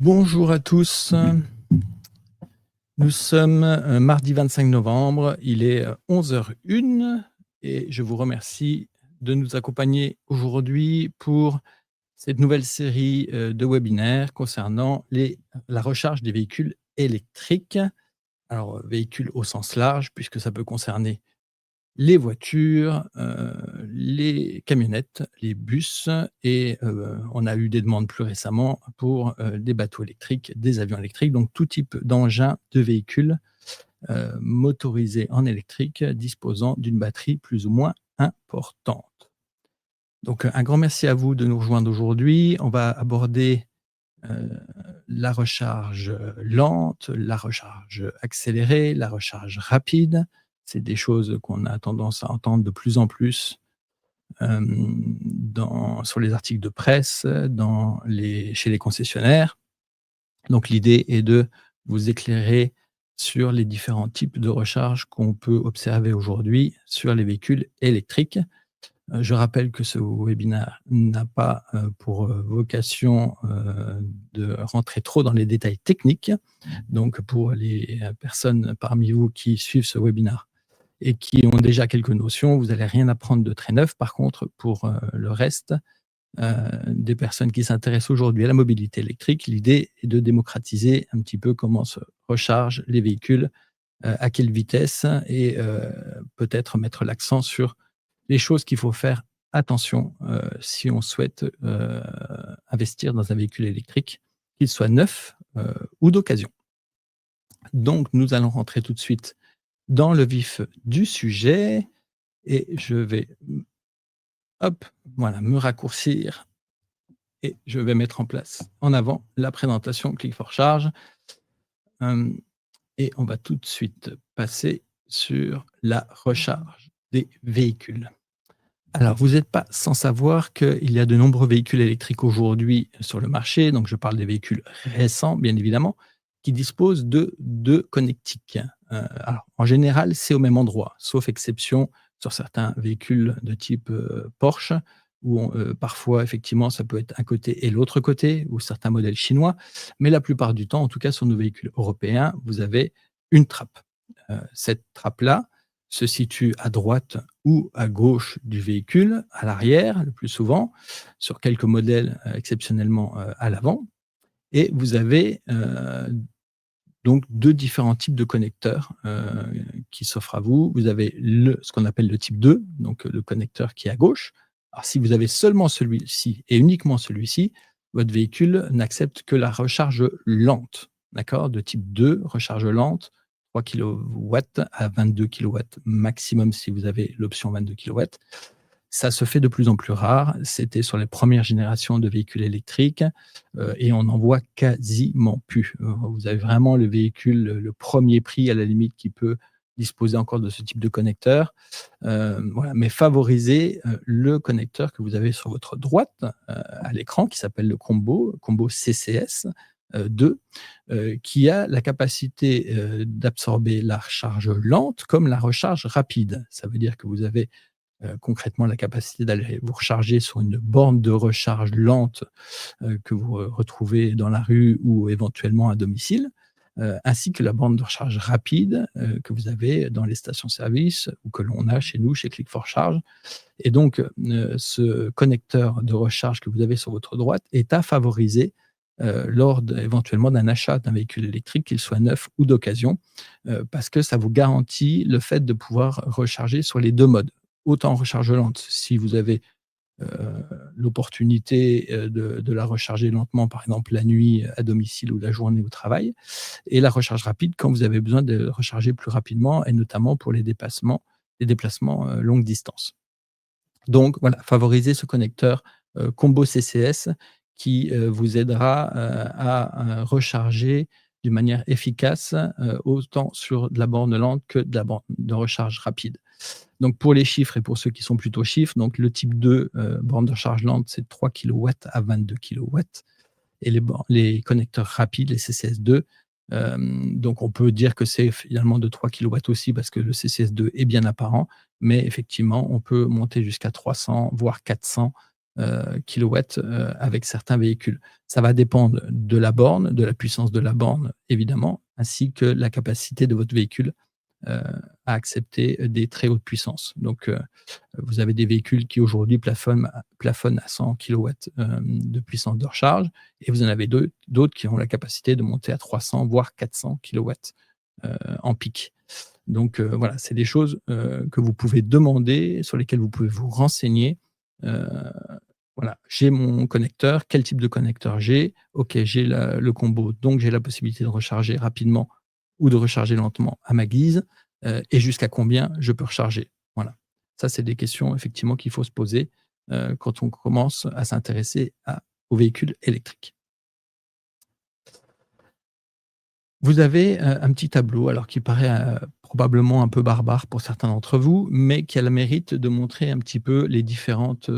Bonjour à tous. Nous sommes mardi 25 novembre, il est 11h01 et je vous remercie de nous accompagner aujourd'hui pour cette nouvelle série de webinaires concernant la recharge des véhicules électriques. Alors, véhicules au sens large, puisque ça peut concerner les voitures, les camionnettes, les bus et on a eu des demandes plus récemment pour, des bateaux électriques, des avions électriques, donc tout type d'engins, de véhicules, motorisés en électrique, disposant d'une batterie plus ou moins importante. Donc, un grand merci à vous de nous rejoindre aujourd'hui. On va aborder, heu, la recharge, lente, la recharge accélérée, la recharge rapide. C'est des choses qu'on a tendance à entendre de plus en plus, sur les articles de presse, chez les concessionnaires. Donc l'idée est de vous éclairer sur les différents types de recharge qu'on peut observer aujourd'hui sur les véhicules électriques. Je rappelle que ce webinaire n'a pas, pour, vocation, de rentrer trop dans les détails techniques. Donc pour les, personnes parmi vous qui suivent ce webinaire et qui ont déjà quelques notions, vous allez rien apprendre de très neuf. Par contre, pour, le reste, des personnes qui s'intéressent aujourd'hui à la mobilité électrique, l'idée est de démocratiser un petit peu comment se rechargent les véhicules, à quelle vitesse et peut-être mettre l'accent sur les choses qu'il faut faire attention, si on souhaite, investir dans un véhicule électrique, qu'il soit neuf, ou d'occasion. Donc nous allons rentrer tout de suite dans le vif du sujet et je vais, hop, voilà, me raccourcir et je vais mettre en place, en avant, la présentation Click for Charge, hem et on va tout de suite passer sur la recharge des véhicules. Alors, vous n'êtes pas sans savoir qu'il y a de nombreux véhicules électriques aujourd'hui sur le marché, donc je parle des véhicules récents, bien évidemment, qui disposent de 2 connectiques. Alors, en général, c'est au même endroit, sauf exception sur certains véhicules de type, Porsche où parfois, effectivement, ça peut être un côté et l'autre côté ou certains modèles chinois. Mais la plupart du temps, en tout cas sur nos véhicules européens, vous avez une trappe. Cette trappe-là se situe à droite ou à gauche du véhicule, à l'arrière le plus souvent, sur quelques modèles, exceptionnellement, à l'avant et vous avez, donc 2 différents types de connecteurs, qui s'offrent à vous. Vous avez ce qu'on appelle le type 2, donc le connecteur qui est à gauche. Alors si vous avez seulement celui-ci et uniquement celui-ci, votre véhicule n'accepte que la recharge lente, d'accord? De type 2, recharge lente, 3 kilowatts à 22 kilowatts maximum si vous avez l'option 22 kilowatts. Ça se fait de plus en plus rare. C'était sur les premières générations de véhicules électriques, et on n'en voit quasiment plus. Vous avez vraiment le véhicule, le 1er prix à la limite qui peut disposer encore de ce type de connecteur. Voilà, mais favorisez, le connecteur que vous avez sur votre droite, à l'écran qui s'appelle le combo CCS, 2, qui a la capacité, d'absorber la recharge lente comme la recharge rapide. Ça veut dire que vous avez concrètement la capacité d'aller vous recharger sur une borne de recharge lente, que vous, retrouvez dans la rue ou éventuellement à domicile, ainsi que la borne de recharge rapide, que vous avez dans les stations-service ou que l'on a chez nous, chez Click for Charge et donc ce connecteur de recharge que vous avez sur votre droite est à favoriser, lors éventuellement d'un achat d'un véhicule électrique, qu'il soit neuf ou d'occasion, parce que ça vous garantit le fait de pouvoir recharger sur les 2 modes. Autant en recharge lente, si vous avez, heu, l'opportunité, de la recharger lentement, par exemple la nuit à domicile ou la journée au travail et la recharge rapide quand vous avez besoin de recharger plus rapidement et notamment pour les déplacements, longue distance. Donc voilà, favoriser ce connecteur, combo CCS qui, vous aidera, à, recharger d'une manière efficace, autant sur de la borne lente que de la borne de recharge rapide. Donc pour les chiffres et pour ceux qui sont plutôt chiffres, donc le type 2, borne de recharge lente, c'est 3 kilowatts à 22 kilowatts et les connecteurs rapides, les CCS2, donc on peut dire que c'est finalement de 3 kilowatts aussi parce que le CCS2 est bien apparent, mais effectivement, on peut monter jusqu'à 300 voire 400 kilowatts avec certains véhicules. Ça va dépendre de la borne, de la puissance de la borne évidemment, ainsi que la capacité de votre véhicule à accepter des très hautes puissances. Donc, vous avez des véhicules qui aujourd'hui plafonnent à 100 kilowatts de puissance de recharge et vous en avez d'autres qui ont la capacité de monter à 300 voire 400 kilowatts en pic. Donc, voilà, c'est des choses que vous pouvez demander, sur lesquelles vous pouvez vous renseigner. Heu, voilà, j'ai mon connecteur, quel type de connecteur j'ai? OK, j'ai le combo, donc j'ai la possibilité de recharger rapidement ou de recharger lentement à ma guise, et jusqu'à combien je peux recharger? Voilà. Ça, c'est des questions effectivement qu'il faut se poser, quand on commence à s'intéresser aux véhicules électriques. Vous avez, un petit tableau, alors qui paraît, probablement un peu barbare pour certains d'entre vous, mais qui a le mérite de montrer un petit peu les différentes,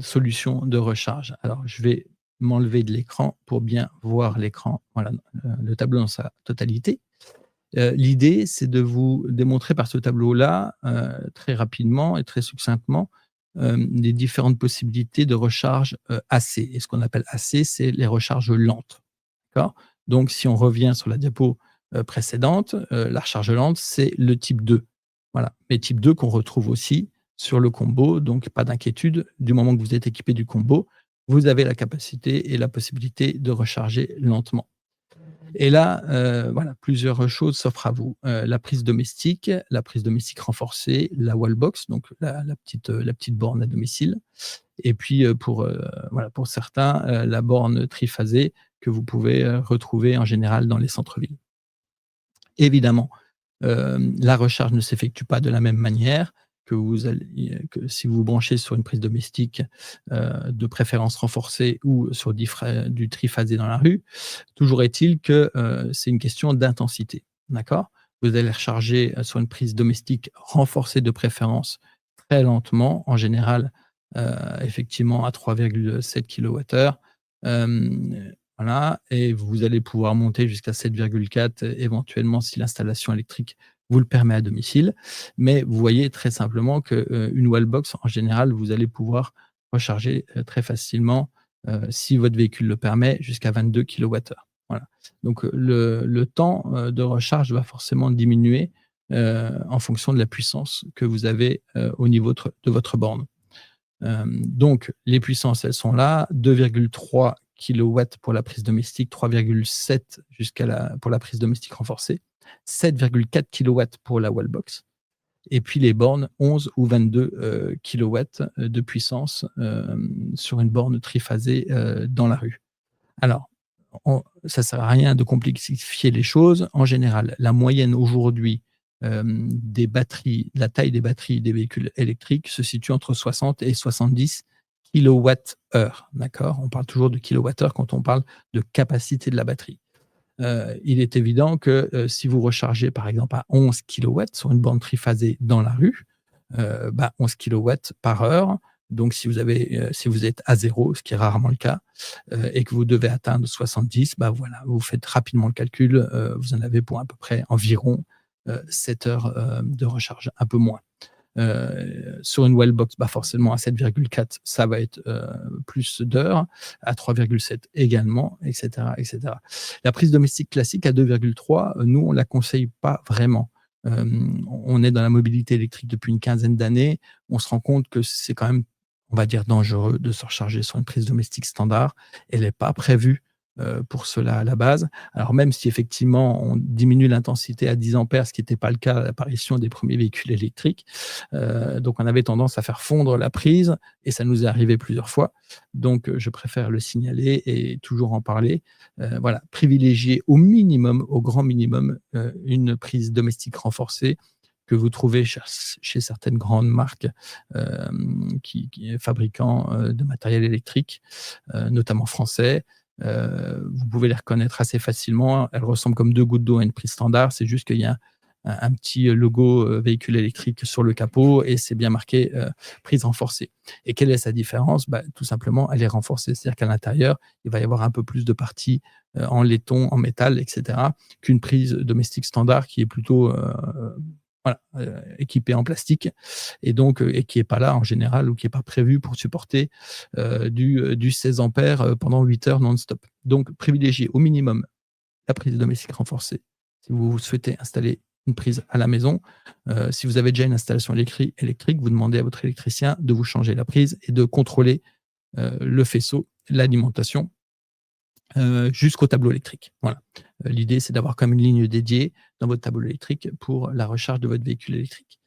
solutions de recharge. Alors je vais m'enlever de l'écran pour bien voir l'écran, voilà, le tableau dans sa totalité. L'idée, c'est de vous démontrer par ce tableau-là, très rapidement et très succinctement, les différentes possibilités de recharge, AC, et ce qu'on appelle AC, c'est les recharges lentes. D'accord? Donc si on revient sur la diapo, précédente, la recharge lente, c'est le type 2. Voilà, mais type 2 qu'on retrouve aussi sur le combo, donc pas d'inquiétude, du moment que vous êtes équipé du combo, vous avez la capacité et la possibilité de recharger lentement. Et là, voilà, plusieurs choses s'offrent à vous. La prise domestique renforcée, la wallbox, donc la petite borne à domicile, et puis, voilà, pour certains, la borne triphasée que vous pouvez, retrouver en général dans les centres-villes. Évidemment, la recharge ne s'effectue pas de la même manière que si vous vous branchez sur une prise domestique, de préférence renforcée ou sur du triphasé dans la rue. Toujours est-il que, c'est une question d'intensité, d'accord? Vous allez recharger, sur une prise domestique renforcée de préférence très lentement, en général, effectivement à 3,7 kWh. Voilà, et vous allez pouvoir monter jusqu'à 7,4 éventuellement si l'installation électrique vous le permet à domicile. Mais vous voyez très simplement que, une wallbox en général, vous allez pouvoir recharger, très facilement, si votre véhicule le permet, jusqu'à 22 kWh. Voilà. Donc, le temps, de recharge va forcément diminuer, en fonction de la puissance que vous avez, au niveau de votre borne. Donc les puissances, elles sont là, 2,3 kilowatts pour la prise domestique, 3,7 pour la prise domestique renforcée, 7,4 kilowatts pour la wallbox, et puis les bornes 11 ou 22 kilowatts de puissance, sur une borne triphasée, dans la rue. Alors, ça sert à rien de complexifier les choses. En général, la moyenne aujourd'hui, des batteries, la taille des batteries des véhicules électriques se situe entre 60 et 70 kWh, d'accord? On parle toujours de kilowattheure quand on parle de capacité de la batterie. Il est évident que, si vous rechargez par exemple à 11 kilowatts sur une borne triphasée dans la rue, 11 kilowatts par heure, donc si vous êtes à 0, ce qui est rarement le cas, et que vous devez atteindre 70, bah, voilà, vous faites rapidement le calcul, vous en avez pour à peu près environ, 7 heures, de recharge, un peu moins. Sur une wellbox, bah, forcément à 7,4, ça va être, plus d'heures, à 3,7 également, et cetera, et cetera. La prise domestique classique à 2,3, nous, on la conseille pas vraiment. On est dans la mobilité électrique depuis une quinzaine d'années. On se rend compte que c'est quand même, on va dire, dangereux de se recharger sur une prise domestique standard. Elle est pas prévue, pour cela à la base. Alors même si effectivement on diminue l'intensité à 10 ampères, ce qui n'était pas le cas à l'apparition des premiers véhicules électriques, donc on avait tendance à faire fondre la prise et ça nous est arrivé plusieurs fois. Donc, je préfère le signaler et toujours en parler. Voilà, privilégier au minimum, au grand minimum, une prise domestique renforcée que vous trouvez chez certaines grandes marques, qui fabriquant, de matériel électrique, notamment français. Vous pouvez les reconnaître assez facilement. Elles ressemblent comme 2 gouttes d'eau à une prise standard. C'est juste qu'il y a un petit logo, véhicule électrique sur le capot et c'est bien marqué, prise renforcée. Et quelle est sa différence? Bah, tout simplement, elle est renforcée. C'est-à-dire qu'à l'intérieur, il va y avoir un peu plus de parties, en laiton, en métal, et cetera, qu'une prise domestique standard qui est plutôt, voilà, équipé en plastique et donc et qui est pas là en général ou qui est pas prévu pour supporter, du 16 ampères, pendant 8 heures non-stop. Donc privilégiez au minimum la prise domestique renforcée si vous souhaitez installer une prise à la maison. Si vous avez déjà une installation électrique, vous demandez à votre électricien de vous changer la prise et de contrôler, le faisceau, l'alimentation, jusqu'au tableau électrique. Voilà. L'idée, c'est d'avoir comme une ligne dédiée dans votre tableau électrique pour la recharge de votre véhicule électrique.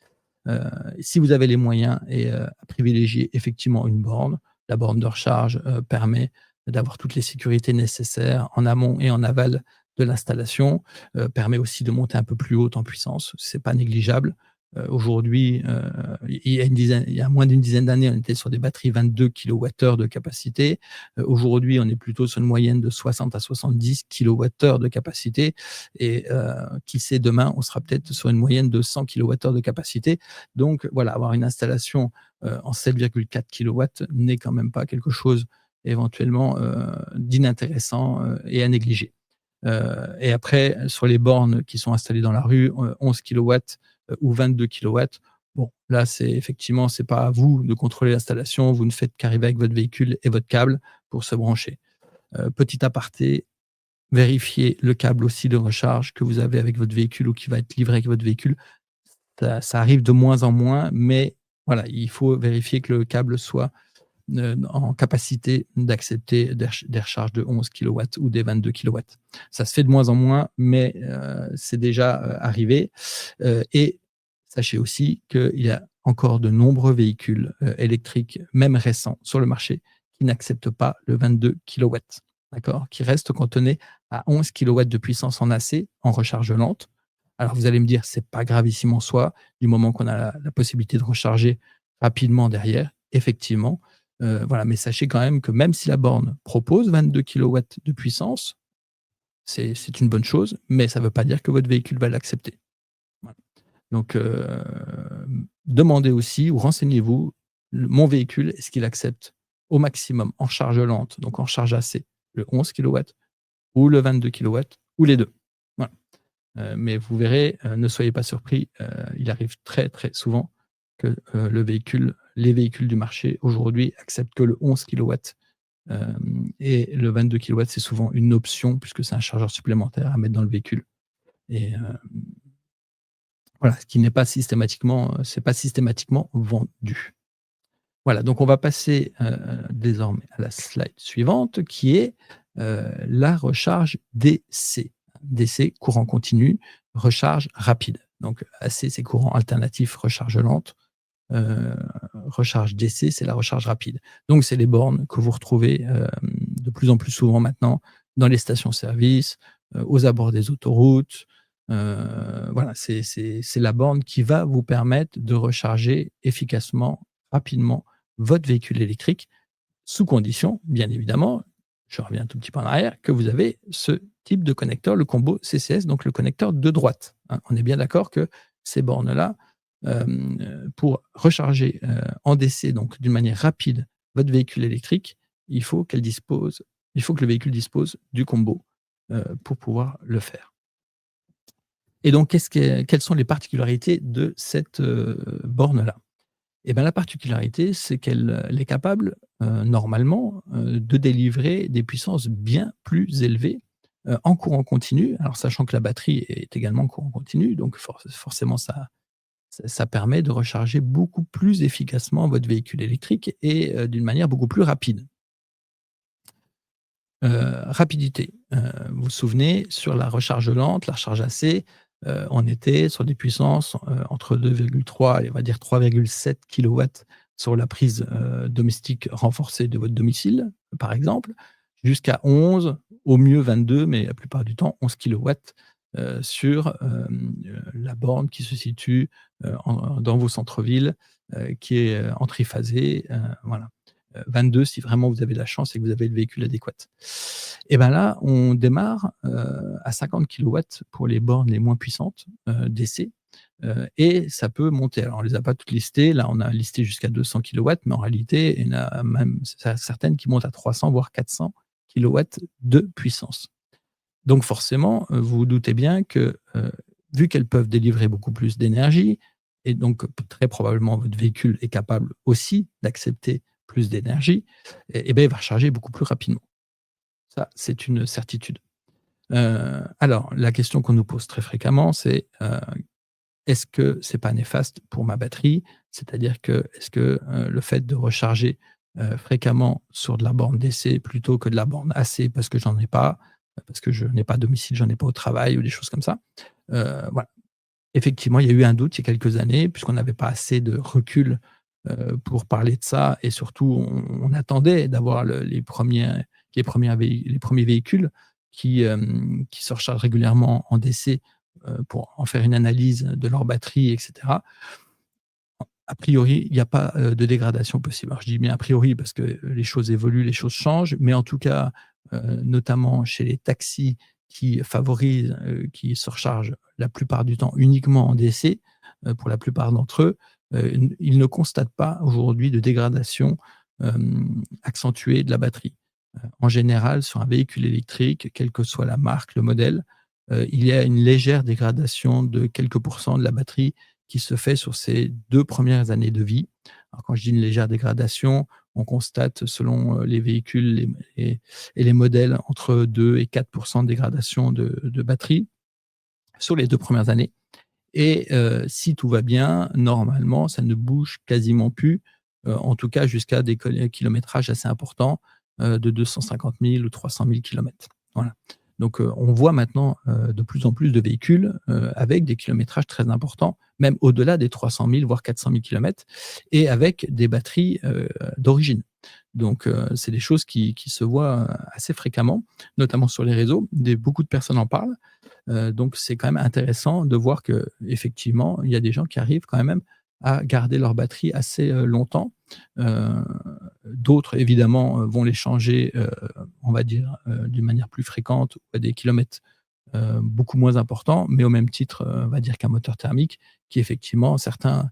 Heu, Si vous avez les moyens et à privilégier effectivement une borne. La borne de recharge, permet d'avoir toutes les sécurités nécessaires en amont et en aval de l'installation, permet aussi de monter un peu plus haut en puissance, c'est pas négligeable. Aujourd'hui, il y a moins d'une dizaine d'années, on était sur des batteries 22 kWh de capacité. Aujourd'hui, on est plutôt sur une moyenne de 60 à 70 kWh de capacité et qui sait, demain, on sera peut-être sur une moyenne de 100 kWh de capacité. Donc voilà, avoir une installation, en 7,4 kilowatts n'est quand même pas quelque chose éventuellement, d'inintéressant, et à négliger. Et après sur les bornes qui sont installées dans la rue, 11 kilowatts, ou 22 kilowatts, bon là, c'est effectivement, c'est pas à vous de contrôler l'installation, vous ne faites qu'arriver avec votre véhicule et votre câble pour se brancher. Petit aparté, vérifiez le câble aussi de recharge que vous avez avec votre véhicule ou qui va être livré avec votre véhicule. Ça arrive de moins en moins, mais voilà, il faut vérifier que le câble soit, en capacité d'accepter des recharges de 11 kilowatts ou des 22 kilowatts. Ça se fait de moins en moins, mais c'est déjà, arrivé, et sachez aussi qu'il y a encore de nombreux véhicules, électriques, même récents, sur le marché, qui n'acceptent pas le 22 kilowatts, d'accord? Qui restent cantonnés à 11 kilowatts de puissance en AC, en recharge lente. Alors vous allez me dire: «C'est pas gravissime en soi, du moment qu'on a la possibilité de recharger rapidement derrière». Effectivement, voilà, mais sachez quand même que même si la borne propose 22 kilowatts de puissance, c'est une bonne chose, mais ça ne veut pas dire que votre véhicule va l'accepter. Voilà. Donc, demandez aussi ou renseignez-vous, mon véhicule, est-ce qu'il accepte au maximum en charge lente, donc en charge AC, le 11 kilowatts ou le 22 kilowatts ou les 2. Voilà. Mais vous verrez, ne soyez pas surpris, il arrive très, très souvent que, les véhicules du marché aujourd'hui acceptent que le 11 kilowatts, et le 22 kilowatts, c'est souvent une option puisque c'est un chargeur supplémentaire à mettre dans le véhicule et voilà, ce qui n'est pas systématiquement, c'est pas systématiquement vendu. Voilà, donc on va passer, désormais à la slide suivante qui est, la recharge DC. DC, courant continu, recharge rapide. Donc AC, c'est courant alternatif, recharge lente. Heu, Recharge DC, c'est la recharge rapide. Donc c'est les bornes que vous retrouvez, de plus en plus souvent maintenant dans les stations-service, aux abords des autoroutes. Voilà, c'est la borne qui va vous permettre de recharger efficacement, rapidement votre véhicule électrique, sous condition, bien évidemment, je reviens un tout petit peu en arrière, que vous avez ce type de connecteur, le combo CCS, donc le connecteur de droite, hein. On est bien d'accord que ces bornes-là, pour recharger, en DC, donc d'une manière rapide, votre véhicule électrique, il faut il faut que le véhicule dispose du combo, pour pouvoir le faire. Et donc quelles sont les particularités de cette, borne-là? Et ben, la particularité, c'est qu'elle est capable, normalement, de délivrer des puissances bien plus élevées, en courant continu. Alors sachant que la batterie est également en courant continu, donc forcément ça permet de recharger beaucoup plus efficacement votre véhicule électrique et d'une manière beaucoup plus rapide. Rapidité, vous vous souvenez, sur la recharge lente, la recharge AC, on était sur des puissances, entre 2,3 et on va dire 3,7 kilowatts sur la prise, domestique renforcée de votre domicile, par exemple, jusqu'à 11, au mieux 22, mais la plupart du temps 11 kilowatts, sur, la borne qui se situe, dans vos centres-villes, qui est, en triphasé, voilà. 22 si vraiment vous avez de la chance et que vous avez le véhicule adéquat. Et ben là, on démarre, à 50 kilowatts pour les bornes les moins puissantes, DC, et ça peut monter. Alors on les a pas toutes listées, là on a listé jusqu'à 200 kilowatts, mais en réalité, il y en a même certaines qui montent à 300 voire 400 kilowatts de puissance. Donc forcément, vous vous doutez bien que, vu qu'elles peuvent délivrer beaucoup plus d'énergie et donc très probablement votre véhicule est capable aussi d'accepter plus d'énergie et beh, il va recharger beaucoup plus rapidement. Ça, c'est une certitude. Alors la question qu'on nous pose très fréquemment, c'est, est-ce que c'est pas néfaste pour ma batterie? C'est-à-dire que, est-ce que, le fait de recharger, fréquemment sur de la borne DC plutôt que de la borne AC parce que j'en ai pas, parce que je n'ai pas à domicile, j'en ai pas au travail ou des choses comme ça. Voilà. Effectivement, il y a eu un doute il y a quelques années puisqu'on n'avait pas assez de recul, pour parler de ça et surtout on attendait d'avoir les premiers véhicules qui se rechargent régulièrement en DC, pour en faire une analyse de leur batterie et cetera. A priori, il n'y a pas, de dégradation possible. Alors je dis bien a priori parce que les choses évoluent, les choses changent, mais en tout cas, notamment chez les taxis qui se rechargent la plupart du temps uniquement en DC, pour la plupart d'entre eux, ils ne constatent pas aujourd'hui de dégradation, accentuée de la batterie. En général, sur un véhicule électrique, quelle que soit la marque, le modèle, il y a une légère dégradation de quelques pourcents de la batterie qui se fait sur ces 2 premières années de vie. Alors quand je dis une légère dégradation, on constate selon, les véhicules et les modèles entre 2 et 4 de dégradation de batterie sur les 2 premières années et si tout va bien, normalement, ça ne bouge quasiment plus, en tout cas jusqu'à des kilométrages assez importants, de 250 000 ou 300 000 kilomètres. Voilà. Donc on voit maintenant, de plus en plus de véhicules, avec des kilométrages très importants, même au-delà des 300 000 voire 400 000 kilomètres et avec des batteries, d'origine. Donc c'est des choses qui se voient, assez fréquemment, notamment sur les réseaux. Beaucoup de personnes en parlent. Donc c'est quand même intéressant de voir qu'effectivement, il y a des gens qui arrivent quand même à garder leur batterie assez, longtemps. Heu, D'autres évidemment, vont les changer, on va dire, d'une manière plus fréquente ou à des kilomètres beaucoup moins important, mais au même titre, on va dire qu'un moteur thermique qui effectivement certains,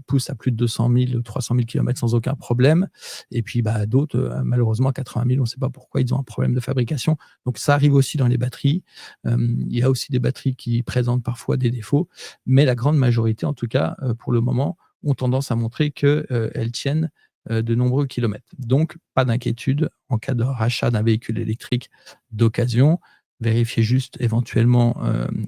poussent à plus de 200 000 ou 300 000 kilomètres sans aucun problème et puis, bah, d'autres, malheureusement 80 000, on ne sait pas pourquoi ils ont un problème de fabrication. Donc ça arrive aussi dans les batteries. Il y a aussi des batteries qui présentent parfois des défauts, mais la grande majorité en tout cas, pour le moment, ont tendance à montrer que, elles tiennent, de nombreux kilomètres. Donc pas d'inquiétude en cas de rachat d'un véhicule électrique d'occasion. Vérifiez juste éventuellement,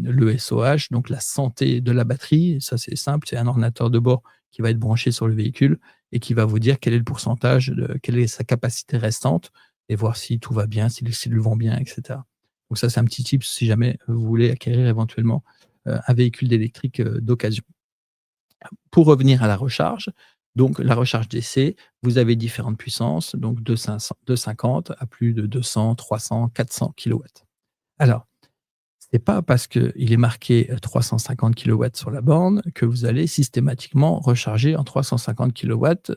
le SOH, donc la santé de la batterie. Ça, c'est simple, c'est un ordinateur de bord qui va être branché sur le véhicule et qui va vous dire quel est le pourcentage quelle est sa capacité restante et voir si tout va bien, si les cellules vont bien et cetera. Donc ça, c'est un petit tip si jamais vous voulez acquérir éventuellement, un véhicule d'électrique, d'occasion. Pour revenir à la recharge, donc la recharge DC, vous avez différentes puissances, donc de 50 à plus de 200, 300, 400 kilowatts. Alors, c'est pas parce qu'il est marqué, 350 kilowatts sur la borne que vous allez systématiquement recharger en 350 kilowatts,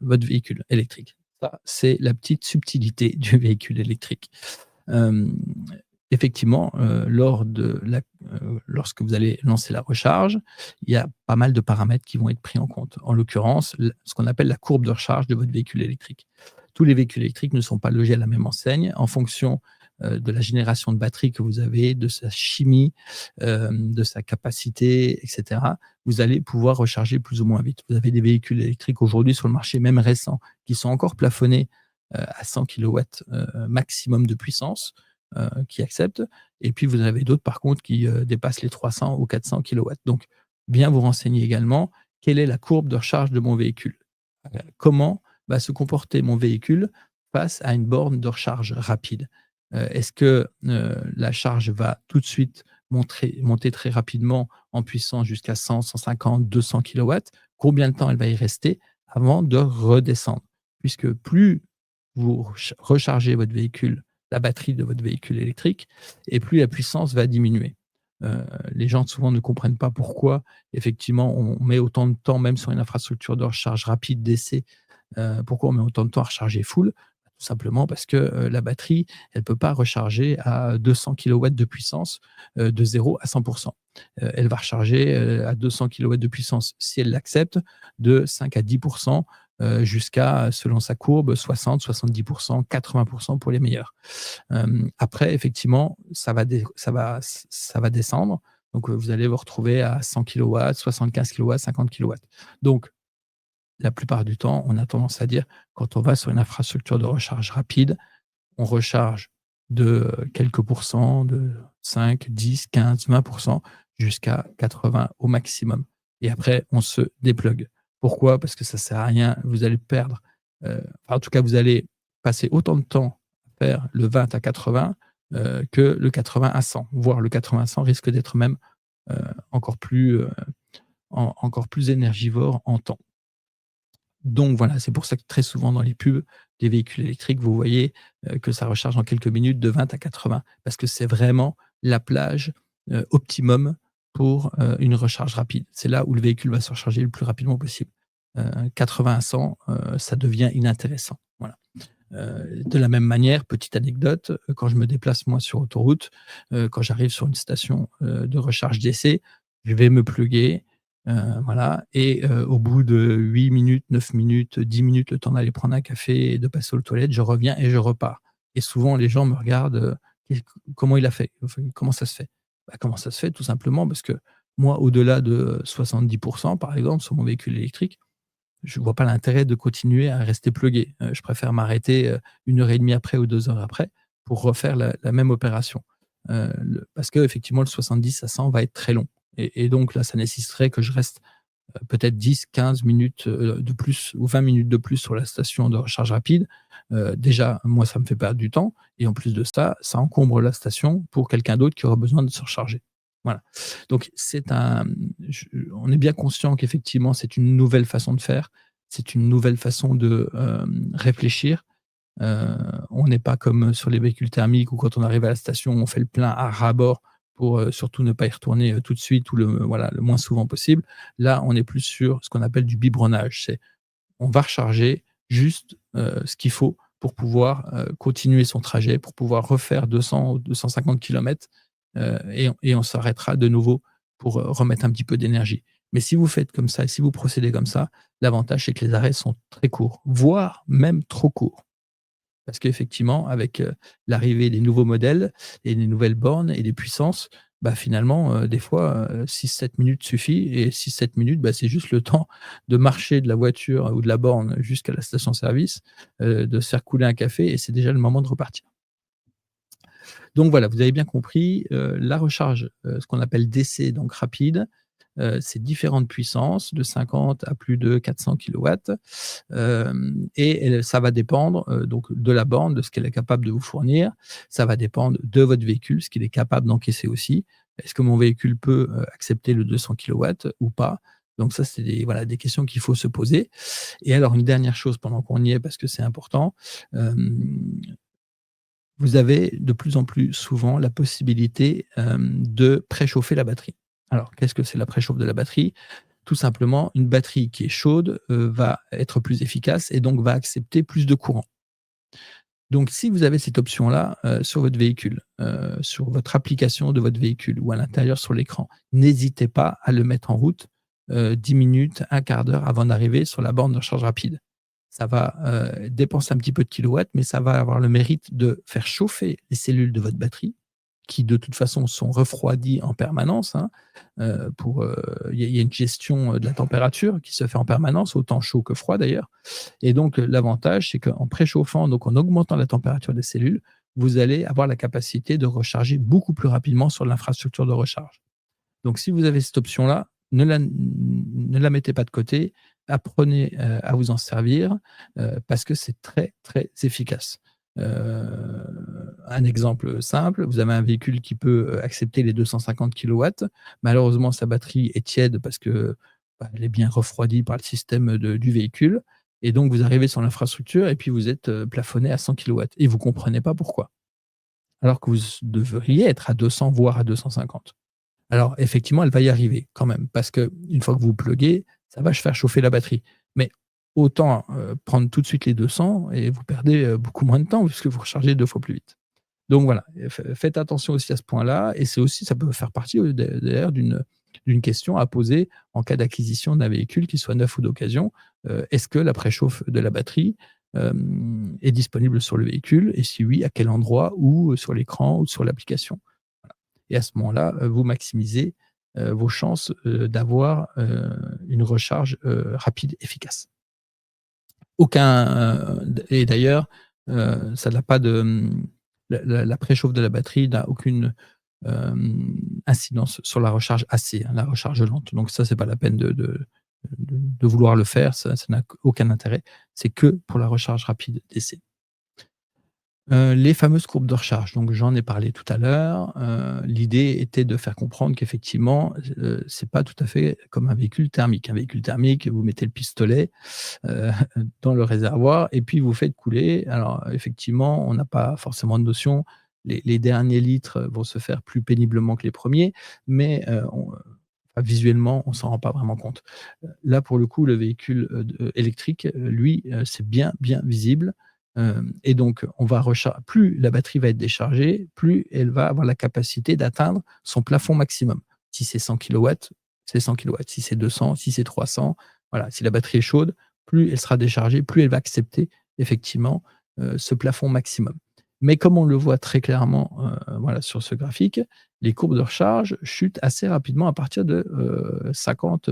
votre véhicule électrique. Ça, c'est la petite subtilité du véhicule électrique. Hem, Effectivement, lorsque vous allez lancer la recharge, il y a pas mal de paramètres qui vont être pris en compte. En l'occurrence, ce qu'on appelle la courbe de recharge de votre véhicule électrique. Tous les véhicules électriques ne sont pas logés à la même enseigne en fonction, de la génération de batterie que vous avez, de sa chimie, de sa capacité et cetera. Vous allez pouvoir recharger plus ou moins vite. Vous avez des véhicules électriques aujourd'hui sur le marché, même récents, qui sont encore plafonnés, à 100 kilowatts, maximum de puissance, qui acceptent et puis vous avez d'autres par contre qui, dépassent les 300 ou 400 kilowatts. Donc bien vous renseigner également, quelle est la courbe de recharge de mon véhicule? Comment va se comporter mon véhicule face à une borne de recharge rapide? Est-ce que, la charge va tout de suite monter très rapidement en puissance jusqu'à 100-150-200 kilowatts? Combien de temps elle va y rester avant de redescendre? Puisque plus vous rechargez votre véhicule, la batterie de votre véhicule électrique et plus la puissance va diminuer. Les gens souvent ne comprennent pas pourquoi effectivement on met autant de temps même sur une infrastructure de recharge rapide DC. Pourquoi on met autant de temps à recharger full? Tout simplement parce que, la batterie, elle ne peut pas recharger à 200 kilowatts de puissance, de 0 à 100. Elle va recharger, à 200 kilowatts de puissance si elle l'accepte, de 5 à 10 jusqu'à, selon sa courbe, 60-70, 80 pour les meilleurs. Après effectivement, ça va descendre. Donc, vous allez vous retrouver à 100 kilowatts, 75 kilowatts, 50 kilowatts. Donc, la plupart du temps, on a tendance à dire, quand on va sur une infrastructure de recharge rapide, on recharge de quelques pourcents, de 5, 10, 15, 20 jusqu'à 80 au maximum. Et après, on se déplugue. Pourquoi? Parce que ça sert à rien. Vous allez perdre, en tout cas, vous allez passer autant de temps à faire le 20 à 80 que le 80 à 100, voire le 80 à 100 risque d'être même euh, encore plus, euh, encore plus énergivore en temps. Donc voilà, c'est pour ça que très souvent dans les pubs des véhicules électriques, vous voyez, que ça recharge en quelques minutes de 20 à 80 parce que c'est vraiment la plage, optimum pour, une recharge rapide. C'est là où le véhicule va se recharger le plus rapidement possible. 80 à 100, ça devient inintéressant. Voilà. De la même manière, petite anecdote, quand je me déplace moi sur autoroute, quand j'arrive sur une station, de recharge d'essai, je vais me plugger, voilà et au bout de 8 minutes, 9 minutes, 10 minutes, le temps d'aller prendre un café et de passer aux toilettes, je reviens et je repars et souvent les gens me regardent, «Qu'est comment il a fait? Enfin, comment ça se fait?» Bah, comment ça se fait? Tout simplement parce que moi, au-delà de 70 par exemple, sur mon véhicule électrique, je ne vois pas l'intérêt de continuer à rester plugué. Je préfère m'arrêter, 1 heure et demie après ou 2 heures après pour refaire la même opération. Parce qu'effectivement le 70 à 100 va être très long et donc là, ça nécessiterait que je reste, peut-être 10-15 minutes, de plus ou 20 minutes de plus sur la station de recharge rapide. Déjà, moi, ça me fait perdre du temps et en plus de ça, ça encombre la station pour quelqu'un d'autre qui aura besoin de se recharger. Voilà. Donc c'est un je on est bien conscient qu'effectivement, c'est une nouvelle façon de faire. C'est une nouvelle façon de, réfléchir. On n'est pas comme sur les véhicules thermiques où quand on arrive à la station, on fait le plein à ras-bord pour, surtout ne pas y retourner, tout de suite ou voilà, le moins souvent possible. Là, on est plus sur ce qu'on appelle du biberonnage. C'est on va recharger juste, ce qu'il faut pour pouvoir, continuer son trajet, pour pouvoir refaire 200 ou 250 kilomètres, et on s'arrêtera de nouveau pour, remettre un petit peu d'énergie. Mais si vous faites comme ça et si vous procédez comme ça, l'avantage, c'est que les arrêts sont très courts, voire même trop courts. Parce qu'effectivement, avec, l'arrivée des nouveaux modèles et des nouvelles bornes et des puissances, bah, finalement, des fois, 6-7 minutes suffit et 6-7 minutes, bah, c'est juste le temps de marcher de la voiture ou de la borne jusqu'à la station-service, de se faire couler un café et c'est déjà le moment de repartir. Donc voilà, vous avez bien compris, la recharge, ce qu'on appelle DC, donc rapide, c'est différentes puissances de 50 à plus de 400 kilowatts. Et ça va dépendre, donc de la borne, de ce qu'elle est capable de vous fournir. Ça va dépendre de votre véhicule, ce qu'il est capable d'encaisser aussi. Est-ce que mon véhicule peut, accepter le 200 kilowatts ou pas? Donc ça, c'est des voilà, des questions qu'il faut se poser. Et alors une dernière chose pendant qu'on y est, parce que c'est important, hem, vous avez de plus en plus souvent la possibilité, de préchauffer la batterie. Alors qu'est-ce que c'est la préchauffe de la batterie? Tout simplement, une batterie qui est chaude, va être plus efficace et donc va accepter plus de courant. Donc si vous avez cette option-là, sur votre véhicule, sur votre application de votre véhicule ou à l'intérieur sur l'écran, n'hésitez pas à le mettre en route, 10 minutes, un quart d'heure avant d'arriver sur la borne de recharge rapide. Ça va, dépenser un petit peu de kilowatts, mais ça va avoir le mérite de faire chauffer les cellules de votre batterie qui de toute façon sont refroidies en permanence, hein, il y a une gestion, de la température qui se fait en permanence, autant chaud que froid d'ailleurs et donc l'avantage, c'est qu'en préchauffant, donc en augmentant la température des cellules, vous allez avoir la capacité de recharger beaucoup plus rapidement sur l'infrastructure de recharge. Donc si vous avez cette option-là, ne la mettez pas de côté, apprenez, à vous en servir, parce que c'est très, très efficace. Un exemple simple, vous avez un véhicule qui peut, accepter les 250 kilowatts. Malheureusement, sa batterie est tiède parce que, bah, elle est bien refroidie par le système du véhicule et donc vous arrivez sur l'infrastructure et puis vous êtes, plafonné à 100 kilowatts et vous comprenez pas pourquoi. Alors que vous devriez être à 200 voire à 250. Alors effectivement, elle va y arriver quand même, parce qu'une fois que vous pluguez, ça va faire chauffer la batterie. Mais autant, prendre tout de suite les 200 et vous perdez, beaucoup moins de temps puisque vous rechargez 2 fois plus vite. Donc voilà, faites attention aussi à ce point-là et c'est aussi ça peut faire partie, d'ailleurs d'une question à poser en cas d'acquisition d'un véhicule, qu'il soit neuf ou d'occasion. Est-ce que la préchauffe de la batterie, est disponible sur le véhicule? Et si oui, à quel endroit? Ou sur l'écran ou sur l'application? Et à ce moment-là, vous maximisez, vos chances, d'avoir, une recharge, rapide, efficace. Aucun, et d'ailleurs, ça n'a pas de, la préchauffe de la batterie n'a aucune, incidence sur la recharge AC, hein, la recharge lente. Donc ça, c'est pas la peine de vouloir le faire, ça n'a aucun intérêt. C'est que pour la recharge rapide DC. Les fameuses courbes de recharge, donc j'en ai parlé tout à l'heure. L'idée était de faire comprendre qu'effectivement, c'est pas tout à fait comme un véhicule thermique. Un véhicule thermique, vous mettez le pistolet, heu, dans le réservoir et puis vous faites couler. Alors effectivement, on n'a pas forcément de notion. Les derniers litres vont se faire plus péniblement que les premiers, mais enfin, visuellement, on s'en rend pas vraiment compte. Là, pour le coup, le véhicule, électrique, lui, c'est bien, bien visible. Et donc on va recharger. Plus la batterie va être déchargée, plus elle va avoir la capacité d'atteindre son plafond maximum. Si c'est 100 kilowatts, c'est 100 kilowatts. Si c'est 200, si c'est 300, voilà. Si la batterie est chaude, plus elle sera déchargée, plus elle va accepter effectivement, ce plafond maximum. Mais comme on le voit très clairement, voilà, sur ce graphique, les courbes de recharge chutent assez rapidement à partir de, 50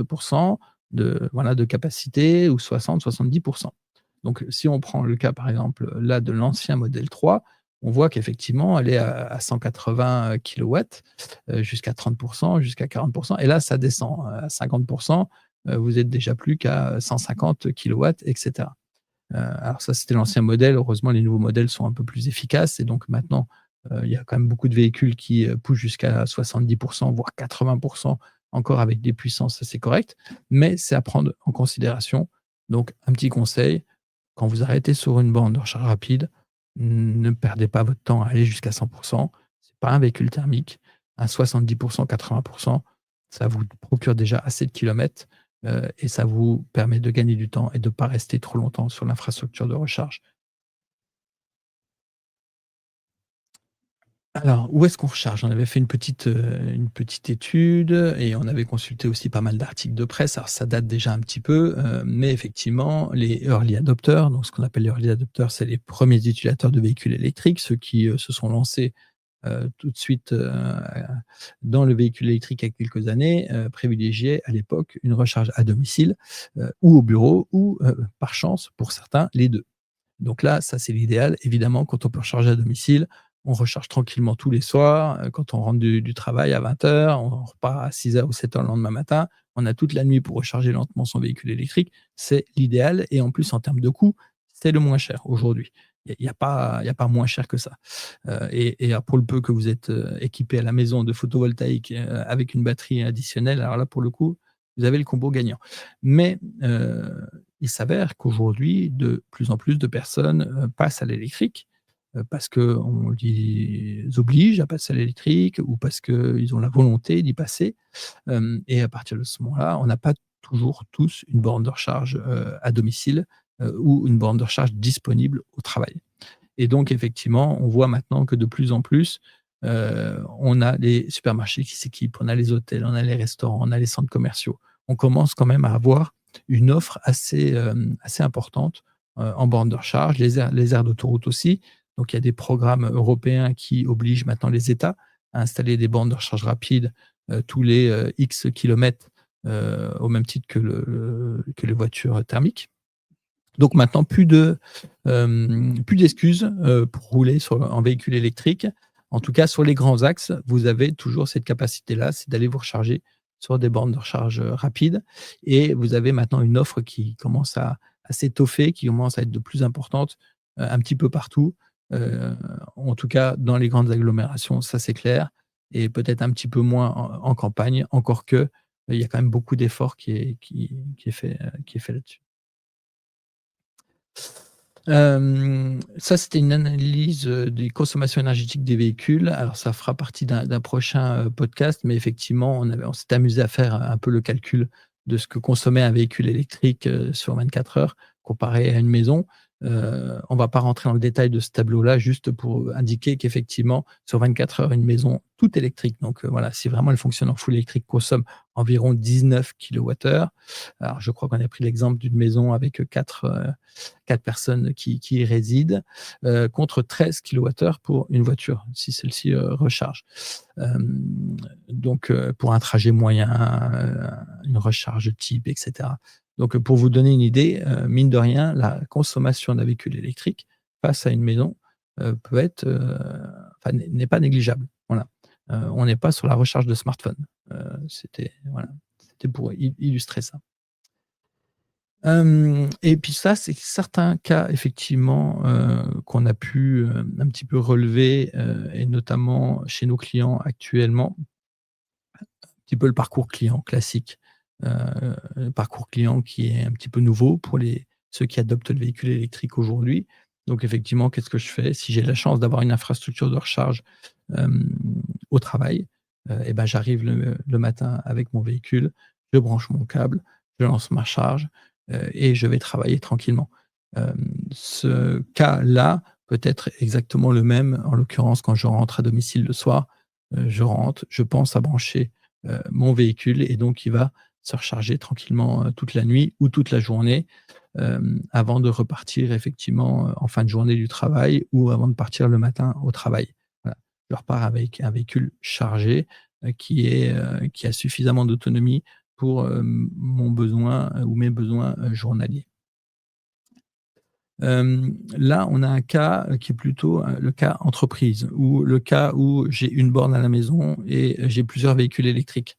de, voilà, de capacité, ou 60-70. Donc si on prend le cas, par exemple, là, de l'ancien modèle 3, on voit qu'effectivement elle est à 180 kilowatts, jusqu'à 30, jusqu'à 40, et là ça descend, à 50. Vous êtes déjà plus qu'à 150 kilowatts, et cetera. Alors ça, c'était l'ancien modèle. Heureusement, les nouveaux modèles sont un peu plus efficaces, et donc maintenant, il y a quand même beaucoup de véhicules qui, poussent jusqu'à 70, voire 80, encore, avec des puissances assez correctes. Mais c'est à prendre en considération. Donc un petit conseil: quand vous arrêtez sur une borne de recharge rapide, ne perdez pas votre temps à aller jusqu'à 100. C'est pas un véhicule thermique. À 70, 80, ça vous procure déjà assez de kilomètres, et ça vous permet de gagner du temps et de ne pas rester trop longtemps sur l'infrastructure de recharge. Alors, où est-ce qu'on recharge? On avait fait une petite étude, et on avait consulté aussi pas mal d'articles de presse. Alors ça date déjà un petit peu, mais effectivement, les early adopters, donc ce qu'on appelle les early adopters, c'est les premiers utilisateurs de véhicules électriques, ceux qui, se sont lancés, tout de suite, dans le véhicule électrique il y a quelques années, privilégiaient à l'époque une recharge à domicile, ou au bureau, ou, par chance pour certains, les 2. Donc là, ça, c'est l'idéal. Évidemment, quand on peut recharger à domicile, on recharge tranquillement tous les soirs. Quand on rentre du travail à 20 heures, on repart à 6 heures ou 7 heures le lendemain matin. On a toute la nuit pour recharger lentement son véhicule électrique. C'est l'idéal, et en plus, en termes de coût, c'est le moins cher aujourd'hui. Il y a pas moins cher que ça. Et pour le peu que vous êtes, équipé à la maison de photovoltaïque, avec une batterie additionnelle, alors là, pour le coup, vous avez le combo gagnant. Mais il s'avère qu'aujourd'hui, de plus en plus de personnes, passent à l'électrique, parce qu'on les oblige à passer à l'électrique, ou parce qu'ils ont la volonté d'y passer. Et à partir de ce moment-là, on n'a pas toujours tous une borne de recharge, à domicile, ou une borne de recharge disponible au travail. Et donc effectivement, on voit maintenant que de plus en plus, on a les supermarchés qui s'équipent, on a les hôtels, on a les restaurants, on a les centres commerciaux. On commence quand même à avoir une offre assez, assez importante, en bornes de recharge, les aires d'autoroute aussi. Donc il y a des programmes européens qui obligent maintenant les États à installer des bornes de recharge rapide, tous les, X kilomètres, au même titre que les voitures thermiques. Donc maintenant, plus d'excuses, pour rouler en véhicule électrique. En tout cas, sur les grands axes, vous avez toujours cette capacité-là, c'est d'aller vous recharger sur des bornes de recharge, rapides. Et vous avez maintenant une offre qui commence à s'étoffer, qui commence à être de plus importante, un petit peu partout. En tout cas, dans les grandes agglomérations, ça c'est clair, et peut-être un petit peu moins en campagne, encore que, il y a quand même beaucoup d'efforts qui est fait là-dessus. Ça, c'était une analyse, des consommations énergétiques des véhicules. Alors ça fera partie d'un prochain, podcast, mais effectivement, on s'est amusé à faire un peu le calcul de ce que consommait un véhicule électrique, sur 24 heures, comparé à une maison. On va pas rentrer dans le détail de ce tableau-là, juste pour indiquer qu'effectivement, sur 24 heures, une maison toute électrique. Donc, voilà, si vraiment elle fonctionne en full électrique, consomme environ 19 kWh. Alors, je crois qu'on a pris l'exemple d'une maison avec 4 personnes qui y résident, contre 13 kWh pour une voiture, si celle-ci, recharge. Donc, pour un trajet moyen, une recharge type, et cetera. Donc, pour vous donner une idée, mine de rien, la consommation d'un véhicule électrique face à une maison, peut être, enfin n'est pas négligeable. Voilà. On n'est pas sur la recharge de smartphone. C'était voilà, c'était pour illustrer ça. Et puis ça, c'est certains cas effectivement, qu'on a pu, un petit peu relever, et notamment chez nos clients actuellement, un petit peu le parcours client classique. Le parcours client qui est un petit peu nouveau pour ceux qui adoptent le véhicule électrique aujourd'hui. Donc effectivement, qu'est-ce que je fais? Si j'ai la chance d'avoir une infrastructure de recharge, hem, au travail, et ben, j'arrive le matin avec mon véhicule, je branche mon câble, je lance ma charge, et je vais travailler tranquillement. Ce cas-là peut être exactement le même, en l'occurrence, quand je rentre à domicile le soir. Je rentre, je pense à brancher, mon véhicule et donc il va se recharger tranquillement, toute la nuit ou toute la journée, avant de repartir effectivement, en fin de journée du travail ou avant de partir le matin au travail. Voilà. Je repars avec un véhicule chargé, qui a suffisamment d'autonomie pour, mon besoin, ou mes besoins, journaliers. Là, on a un cas, qui est plutôt, le cas entreprise ou le cas où j'ai une borne à la maison et j'ai plusieurs véhicules électriques.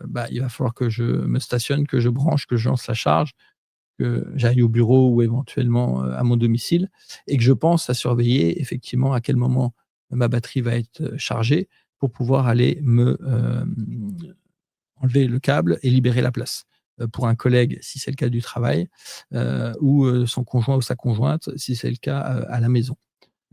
Bah, il va falloir que je me stationne, que je branche, que je lance la charge, que j'aille au bureau ou éventuellement, à mon domicile et que je pense à surveiller effectivement à quel moment ma batterie va être, chargée pour pouvoir aller enlever le câble et libérer la place, pour un collègue si c'est le cas du travail, ou, son conjoint ou sa conjointe si c'est le cas, à la maison.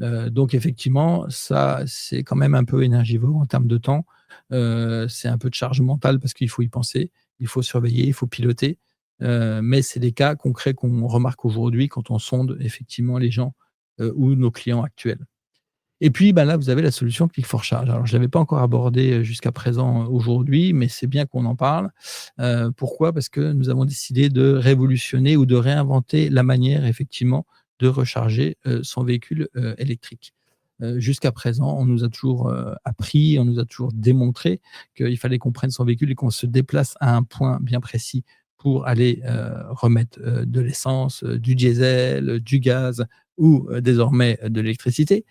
Donc effectivement, ça, c'est quand même un peu énergivore en termes de temps. C'est un peu de charge mentale parce qu'il faut y penser, il faut surveiller, il faut piloter, mais c'est des cas concrets qu'on remarque aujourd'hui quand on sonde effectivement les gens, ou nos clients actuels. Et puis, bah, là, vous avez la solution Click for Charge. Alors je ne l'avais pas encore abordé, jusqu'à présent, aujourd'hui, mais c'est bien qu'on en parle. Pourquoi? Parce que nous avons décidé de révolutionner ou de réinventer la manière effectivement de recharger, son véhicule, électrique. Jusqu'à présent, on nous a toujours, appris, on nous a toujours démontré qu'il fallait qu'on prenne son véhicule et qu'on se déplace à un point bien précis pour aller, remettre, de l'essence, du diesel, du gaz ou, désormais, de l'électricité.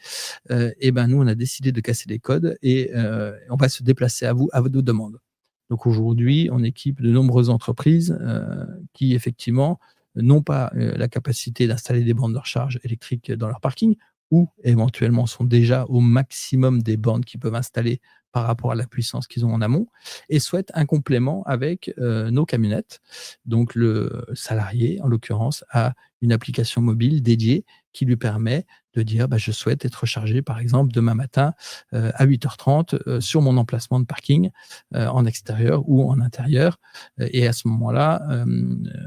Et ben, nous, on a décidé de casser les codes et on va se déplacer à vos demandes. Donc aujourd'hui, on équipe de nombreuses entreprises, qui effectivement n'ont pas, la capacité d'installer des bornes de recharge électriques dans leur parking ou éventuellement sont déjà au maximum des bornes qu'ils peuvent installer par rapport à la puissance qu'ils ont en amont et souhaitent un complément avec, nos camionnettes. Donc le salarié, en l'occurrence, a une application mobile dédiée qui lui permet de dire: «Bah, je souhaite être rechargé, par exemple, demain matin, à 8h30, sur mon emplacement de parking, en extérieur ou en intérieur». Et à ce moment-là,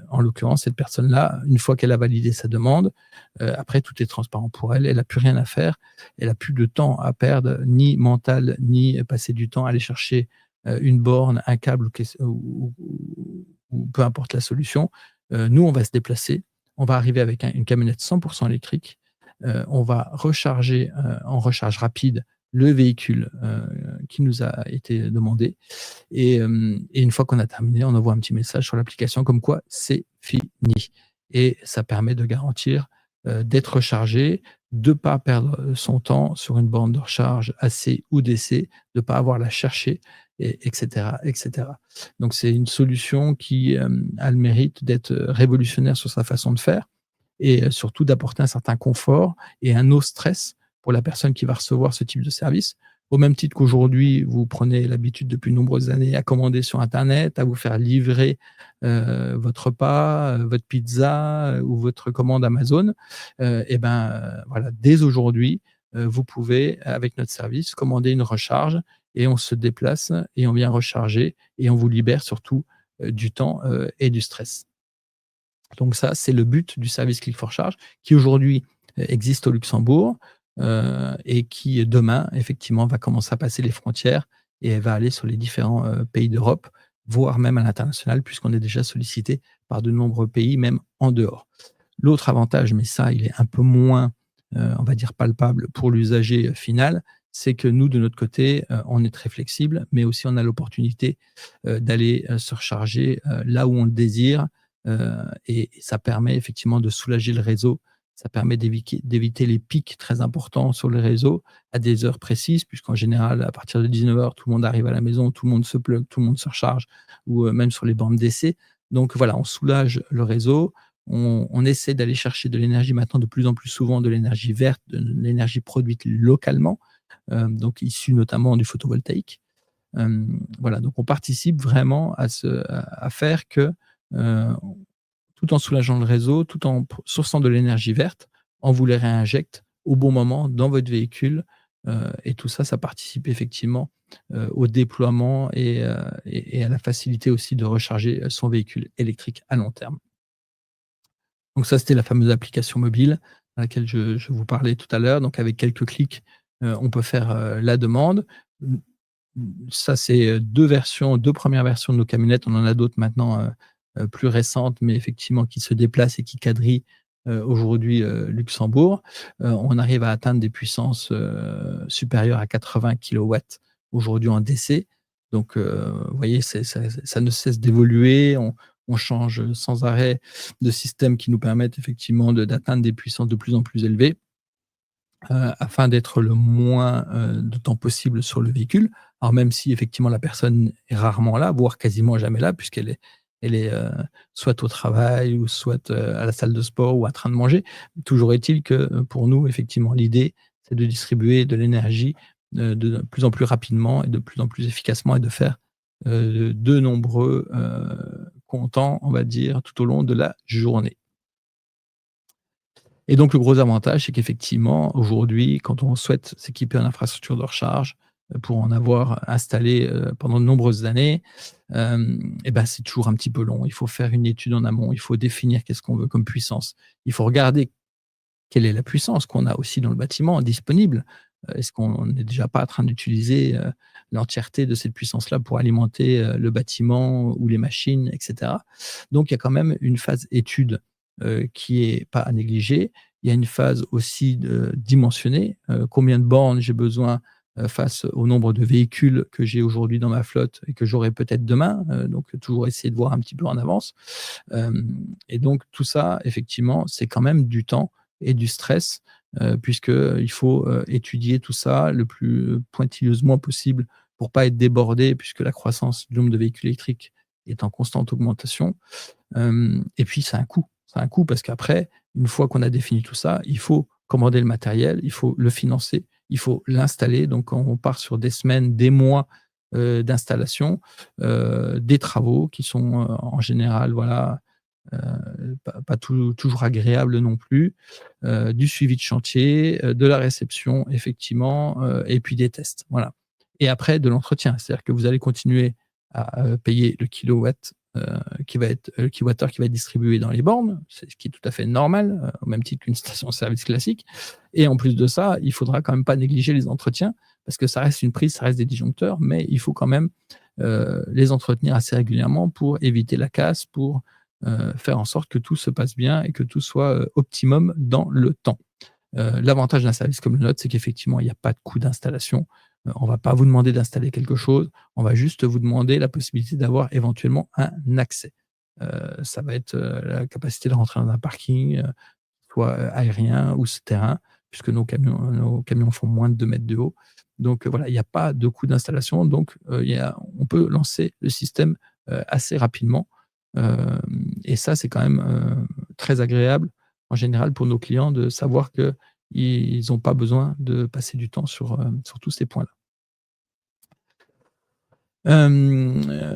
en l'occurrence, cette personne-là, une fois qu'elle a validé sa demande, après tout est transparent pour elle. Elle a plus rien à faire. Elle a plus de temps à perdre, ni mental, ni passer du temps à aller chercher, une borne, un câble ou peu importe la solution. Nous, on va se déplacer. On va arriver avec une camionnette 100 électrique. On va recharger, en recharge rapide le véhicule, qui nous a été demandé et une fois qu'on a terminé, on envoie un petit message sur l'application comme quoi c'est fini et ça permet de garantir, d'être rechargé, de pas perdre, son temps sur une borne de recharge AC ou DC, de pas avoir à la chercher et et. Donc c'est une solution qui, a le mérite d'être, révolutionnaire sur sa façon de faire et surtout d'apporter un certain confort et un no stress pour la personne qui va recevoir ce type de service. Au même titre qu'aujourd'hui, vous prenez l'habitude depuis de nombreuses années à commander sur internet, à vous faire livrer, votre repas, votre pizza, ou votre commande Amazon, et ben, voilà, dès aujourd'hui, vous pouvez, avec notre service, commander une recharge et on se déplace et on vient recharger et on vous libère surtout, du temps, et du stress. Donc ça, c'est le but du service Click for Charge qui aujourd'hui, existe au Luxembourg. et qui demain, effectivement, va commencer à passer les frontières et elle va aller sur les différents, pays d'Europe, voire même à l'international puisqu'on est déjà sollicité par de nombreux pays, même en dehors. L'autre avantage, mais ça, il est un peu moins, on va dire palpable pour l'usager, final, c'est que nous, de notre côté, on est très flexible, mais aussi on a l'opportunité, d'aller, se recharger, là où on le désire, et ça permet effectivement de soulager le réseau. Ça permet d'éviter les pics très importants sur le réseau à des heures précises, puisqu'en général, à partir de 19 heures, tout le monde arrive à la maison, tout le monde se plug, tout le monde se recharge ou, même sur les bornes d'essai. Donc voilà, on soulage le réseau, on essaie d'aller chercher de l'énergie maintenant de plus en plus souvent, de l'énergie verte, de l'énergie produite localement, donc issue notamment du photovoltaïque. Voilà, donc on participe vraiment à faire que, heu, tout en soulageant le réseau, tout en sourçant de l'énergie verte, on vous les réinjecte au bon moment dans votre véhicule, et tout ça, ça participe effectivement, au déploiement et à la facilité aussi de recharger, son véhicule électrique à long terme. Donc ça, c'était la fameuse application mobile à laquelle je vous parlais tout à l'heure. Donc avec quelques clics, on peut faire, la demande. Mmh, Ça, c'est, 2 versions, 2 premières versions de nos camionnettes. On en a d'autres maintenant, plus récentes, mais effectivement qui se déplacent et qui quadrillent, aujourd'hui, Luxembourg. On arrive à atteindre des puissances, supérieures à 80 kilowatts aujourd'hui en DC. Donc, vous voyez, ça ne cesse d'évoluer. On change sans arrêt de systèmes qui nous permettent effectivement d'atteindre des puissances de plus en plus élevées, afin d'être le moins, de temps possible sur le véhicule. Alors même si effectivement la personne est rarement là, voire quasiment jamais là puisqu'elle est, soit au travail ou soit, à la salle de sport ou en train de manger. Toujours est-il que, pour nous effectivement l'idée, c'est de distribuer de l'énergie, de plus en plus rapidement et de plus en plus efficacement et de faire, de nombreux, contents, on va dire, tout au long de la journée. Et donc le gros avantage, c'est qu'effectivement, aujourd'hui, quand on souhaite s'équiper en infrastructure de recharge, pour en avoir installé, pendant de nombreuses années, et ben, c'est toujours un petit peu long. Il faut faire une étude en amont, il faut définir qu'est-ce qu'on veut comme puissance. Il faut regarder quelle est la puissance qu'on a aussi dans le bâtiment disponible. Est-ce qu'on n'est déjà pas en train d'utiliser, l'entièreté de cette puissance-là pour alimenter, le bâtiment ou les machines et cetera? Donc il y a quand même une phase étude, qui est pas à négliger. Il y a une phase aussi de dimensionner, combien de bornes j'ai besoin, face au nombre de véhicules que j'ai aujourd'hui dans ma flotte et que j'aurai peut-être demain, donc toujours essayer de voir un petit peu en avance. Et donc tout ça, effectivement, c'est quand même du temps et du stress, puisqu'il faut, étudier tout ça le plus pointilleusement possible pour pas être débordé puisque la croissance du nombre de véhicules électriques est en constante augmentation. Et puis ça a un coût. Ça a un coût parce qu'après, une fois qu'on a défini tout ça, il faut commander le matériel, il faut le financer, il faut l'installer. Donc on part sur des semaines, des mois, d'installation, des travaux qui sont, en général, voilà, pas toujours agréables non plus, du suivi de chantier, de la réception effectivement, et puis des tests, voilà. Et après de l'entretien, c'est-à-dire que vous allez continuer à, payer le kilowatt, qui va être le kilowattheure qui va être distribué dans les bornes, c'est ce qui est tout à fait normal, au même titre qu'une station-service classique. Et en plus de ça, il faudra quand même pas négliger les entretiens parce que ça reste une prise, ça reste des disjoncteurs, mais il faut quand même, les entretenir assez régulièrement pour éviter la casse, pour, faire en sorte que tout se passe bien et que tout soit, optimum dans le temps. L'avantage d'un service comme le nôtre, c'est qu'effectivement, il n'y a pas de coût d'installation. On ne va pas vous demander d'installer quelque chose, on va juste vous demander la possibilité d'avoir éventuellement un accès. Ça va être, la capacité de rentrer dans un parking, soit, aérien ou souterrain, puisque nos camions font moins de 2 mètres de haut. Donc, voilà, il n'y a pas de coût d'installation, donc, on peut lancer le système, assez rapidement. Et ça, c'est quand même, très agréable en général pour nos clients de savoir qu'ils n'ont pas besoin de passer du temps sur tous ces points-là.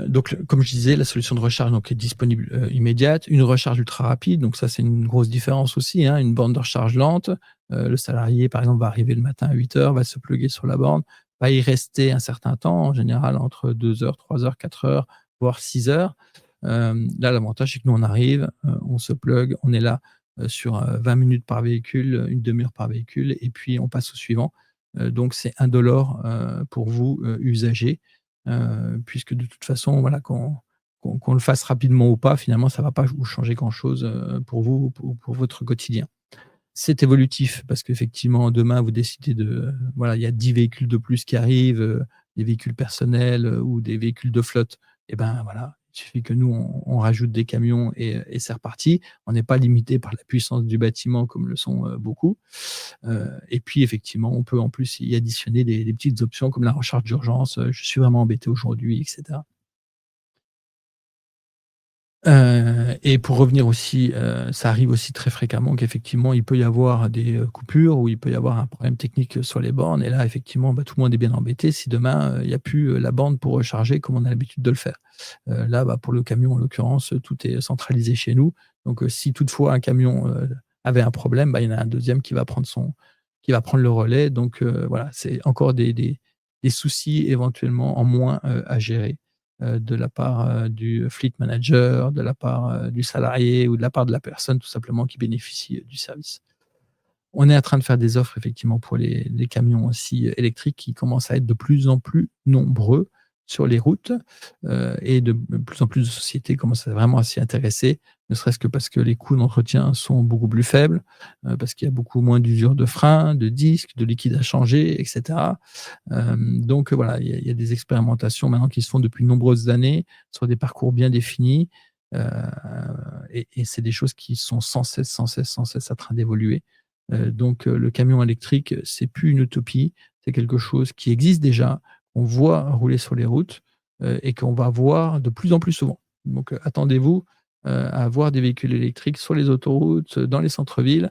Donc comme je disais, la solution de recharge donc est disponible, immédiate. Une recharge ultra rapide, donc ça, c'est une grosse différence aussi, hein. Une borne de recharge lente, le salarié, par exemple, va arriver le matin à 8 heures, va se plugger sur la borne, va y rester un certain temps, en général entre 2 heures, 3 heures, 4 heures, voire 6 heures. Là, l'avantage, c'est que nous, on arrive, on se plug, on est là sur, 20 minutes par véhicule, une demi heure par véhicule et puis on passe au suivant. Donc c'est indolore, pour vous, usagers, puisque de toute façon, voilà, qu'on le fasse rapidement ou pas, finalement, ça ne va pas vous changer grand-chose, pour vous, pour votre quotidien. C'est évolutif parce qu'effectivement, demain, vous décidez de voilà, il y a 10 véhicules de plus qui arrivent, des véhicules personnels, ou des véhicules de flotte et ben, voilà, il suffit que nous, on rajoute des camions et c'est reparti. On n'est pas limité par la puissance du bâtiment comme le sont, beaucoup, et puis effectivement, on peut en plus y additionner des petites options comme la recharge d'urgence, «Je suis vraiment embêté aujourd'hui» et cetera. Et pour revenir aussi, ça arrive aussi très fréquemment qu'effectivement, il peut y avoir des, coupures ou il peut y avoir un problème technique, sur les bornes et là, effectivement, bah, tout le monde est bien embêté si demain, il y a plus, la borne pour recharger comme on a l'habitude de le faire. Là, bah, pour le camion, en l'occurrence, tout est centralisé chez nous. Donc, si toutefois un camion, avait un problème, bah, il y en a un deuxième qui va prendre le relais. Donc, voilà, c'est encore des soucis éventuellement en moins, à gérer de la part, du fleet manager, de la part, du salarié ou de la part de la personne tout simplement qui bénéficie, du service. On est en train de faire des offres effectivement pour les camions aussi électriques qui commencent à être de plus en plus nombreux sur les routes, et de plus en plus de sociétés commencent vraiment à s'y intéresser, ne serait-ce que parce que les coûts d'entretien sont beaucoup plus faibles, parce qu'il y a beaucoup moins d'usure de freins, de disques, de liquide à changer et cetera. Donc voilà, il y a des expérimentations maintenant qui se font depuis de nombreuses années sur des parcours bien définis, heu et c'est des choses qui sont sans cesse, sans cesse, sans cesse en train d'évoluer. Donc le camion électrique, c'est plus une utopie, c'est quelque chose qui existe déjà, on voit rouler sur les routes, et qu'on va voir de plus en plus souvent. Donc attendez-vous, à voir des véhicules électriques sur les autoroutes, dans les centres-villes,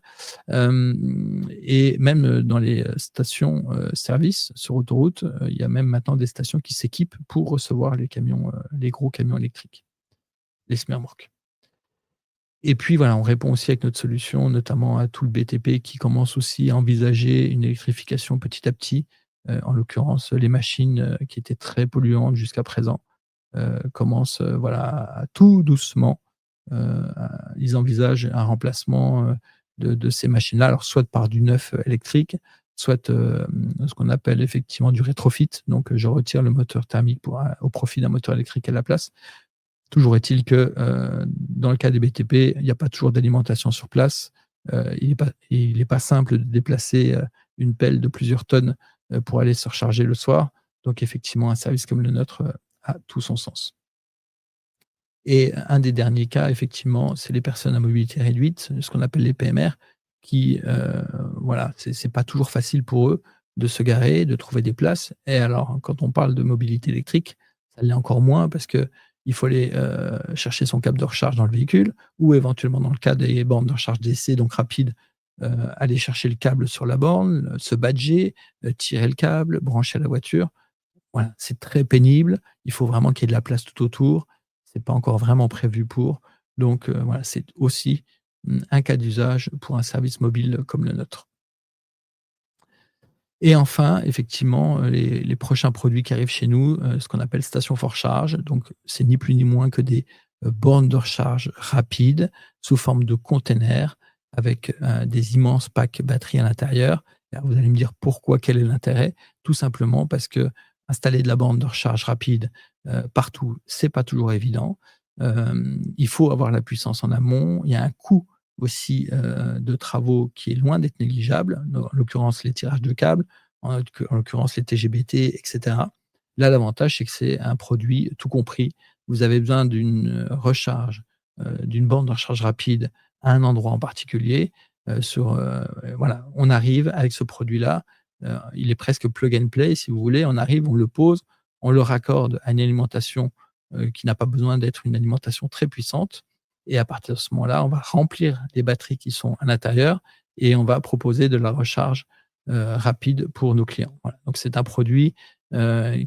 et même, dans les, stations, service sur autoroute, il y a même maintenant des stations qui s'équipent pour recevoir les camions, les gros camions électriques, les semi-remorques. Et puis voilà, on répond aussi avec notre solution, notamment à tout le BTP qui commence aussi à envisager une électrification petit à petit. En l'occurrence, les machines, qui étaient très polluantes jusqu'à présent, commencent, voilà, à tout doucement, ils envisagent un remplacement, de ces machines-là, alors soit par du neuf, électrique, soit, ce qu'on appelle effectivement du rétrofit. Donc, je retire le moteur thermique pour au profit d'un moteur électrique à la place. Toujours est-il que, dans le cas des BTP, il n'y a pas toujours d'alimentation sur place. Il est pas simple de déplacer, une pelle de plusieurs tonnes, pour aller se recharger le soir. Donc effectivement, un service comme le nôtre, a tout son sens. Et un des derniers cas, effectivement, c'est les personnes à mobilité réduite, ce qu'on appelle les PMR, qui, voilà, c'est pas toujours facile pour eux de se garer, de trouver des places. Et alors, quand on parle de mobilité électrique, ça l'est encore moins parce que il faut aller, chercher son câble de recharge dans le véhicule ou éventuellement dans le cas des bornes de recharge DC, donc rapide, aller chercher le câble sur la borne, se badger, tirer le câble, brancher à la voiture. Voilà, c'est très pénible. Il faut vraiment qu'il y ait de la place tout autour. C'est pas encore vraiment prévu pour. Donc, voilà, c'est aussi, un cas d'usage pour un service mobile comme le nôtre. Et enfin, effectivement, les prochains produits qui arrivent chez nous, ce qu'on appelle station for charge. Donc, c'est ni plus ni moins que des, bornes de recharge rapides sous forme de containers avec, des immenses packs batteries à l'intérieur. Alors vous allez me dire: «Pourquoi? Quel est l'intérêt?» Tout simplement parce que installer de la borne de recharge rapide, partout, c'est pas toujours évident. Il faut avoir la puissance en amont. Il y a un coût aussi, de travaux qui est loin d'être négligeable, en l'occurrence les tirages de câbles, en l'occurrence les TGBT et cetera. Là, l'avantage, c'est que c'est un produit tout compris. Vous avez besoin d'une, recharge, d'une borne de recharge rapide à un endroit en particulier, voilà, on arrive avec ce produit-là, il est presque plug and play si vous voulez. On arrive, on le pose, on le raccorde à une alimentation, qui n'a pas besoin d'être une alimentation très puissante et à partir de ce moment-là, on va remplir les batteries qui sont à l'intérieur et on va proposer de la recharge, rapide pour nos clients. Voilà, donc c'est un produit,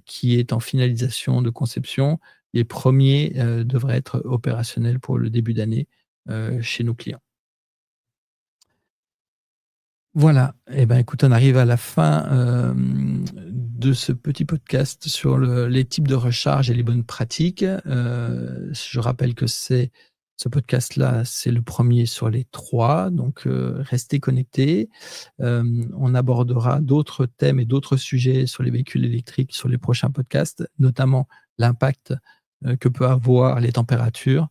qui est en finalisation de conception. Les premiers devraient être opérationnels pour le début d'année, chez nos clients. Voilà et ben, écoute, on arrive à la fin, de ce petit podcast sur les types de recharge et les bonnes pratiques. Je rappelle que c'est Ce podcast-là, c'est le premier sur les 3, donc restez connectés. On abordera d'autres thèmes et d'autres sujets sur les véhicules électriques sur les prochains podcasts, notamment l'impact, que peut avoir les températures,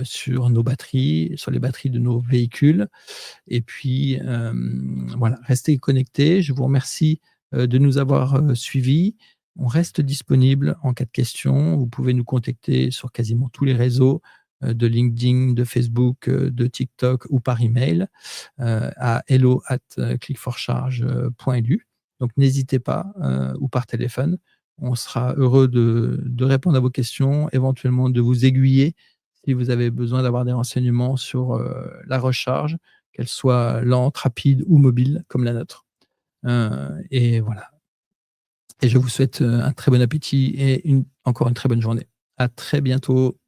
sur nos batteries, sur les batteries de nos véhicules. Et puis, voilà, restez connectés. Je vous remercie, de nous avoir, suivis. On reste disponible en cas de questions. Vous pouvez nous contacter sur quasiment tous les réseaux, de LinkedIn, de Facebook, de TikTok ou par email, à hello@click4charge.lu. Donc n'hésitez pas, ou par téléphone. On sera heureux de répondre à vos questions, éventuellement de vous aiguiller si vous avez besoin d'avoir des renseignements sur, la recharge, qu'elle soit lente, rapide ou mobile comme la nôtre. Et voilà, et je vous souhaite, un très bon appétit et encore une très bonne journée. À très bientôt.